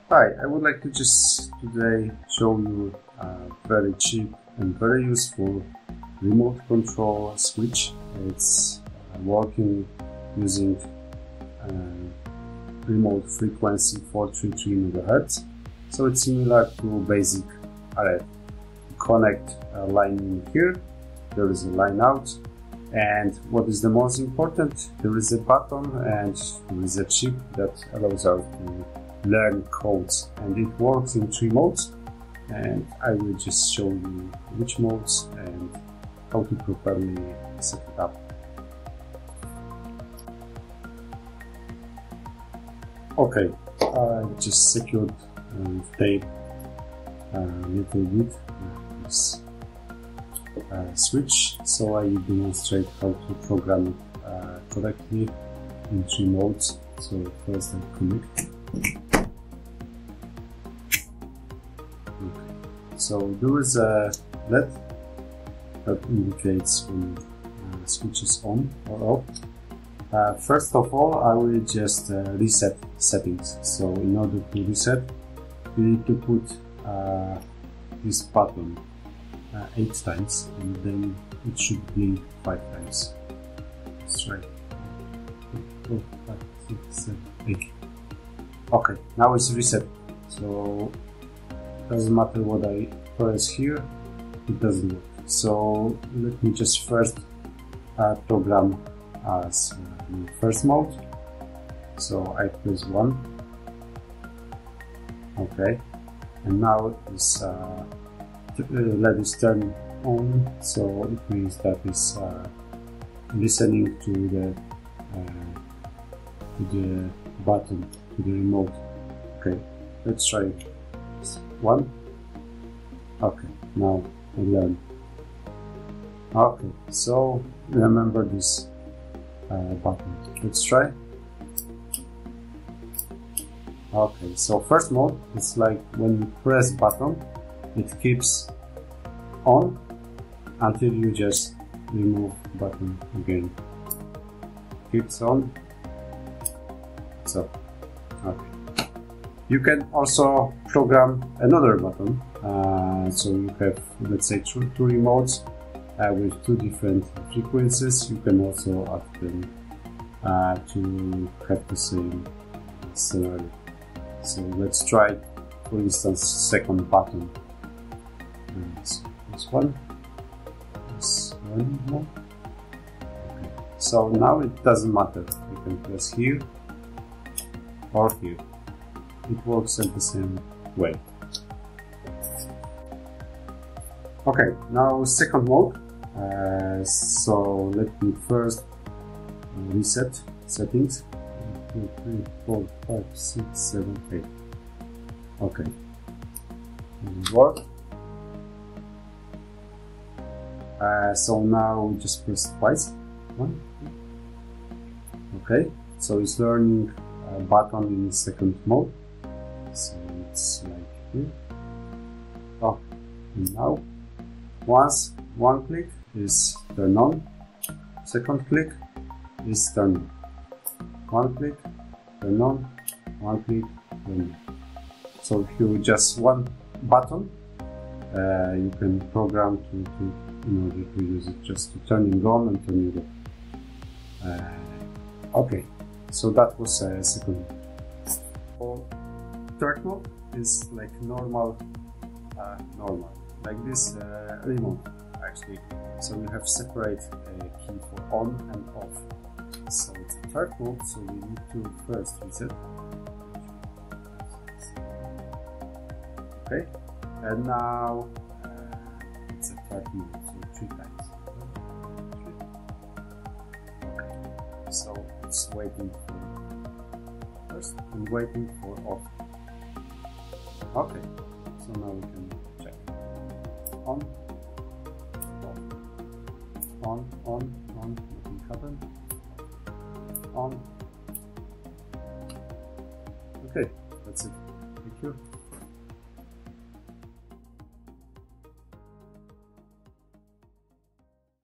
Hi, I would like to just today show you a very cheap and very useful remote control switch. It's working using remote frequency 433 MHz. So it's similar to basic RF. Connect a line in here, there is a line out, and what is the most important, there is a button and there is a chip that allows us to learn codes, and it works in 3 modes, and I will just show you which modes and how to properly set it up. Okay, I just secured tape a little bit this switch, so I will demonstrate how to program it correctly in 3 modes. So first I connect. So there is a LED that indicates when switch is on or off. First of all, I will just reset settings. So in order to reset, we need to put this button 8 times, and then it should blink 5 times. That's right. 4, 5, 6, 7, 8. Okay, now it's reset. So doesn't matter what I press here, it doesn't work. So let me just first program as first mode. So I press 1. Okay, and now this LED is turned on, so it means that it's listening to the button, to the remote. Okay, let's try it. 1. Okay, now I learn. Okay, so remember this button. Let's try. Okay, so first mode, it's like when you press button, it keeps on until you just remove button again. Keeps on. So, okay. You can also program another button. So you have, let's say, two remotes with 2 different frequencies. You can also add them to have the same scenario. So let's try, for instance, second button. This one. This one more. Okay. So now it doesn't matter. You can press here or here. It works in the same way. Okay, now second mode. So let me first reset settings. 1, 2, 3, 4, 5, 6, 7, 8. Okay. It work. So now just press twice. 1, 2. Okay. So it's learning a button in second mode. So it's like here. Oh, and now once one click is turn on, second click is turn on. 1 click, turn on, 1 click, turn on. So if you just one button, you can program in order to use it just to turn it on and turn it off. Okay, so that was second mode. Third mode is like normal, like this remote actually. So you have separate key for on and off. So it's a third mode, so we need to first reset. Okay, and now it's a third mode, so 3 times. Okay, so it's waiting for first and waiting for off. Okay, so now we can check. On, off. On, nothing happened. On. Okay, that's it. Thank you.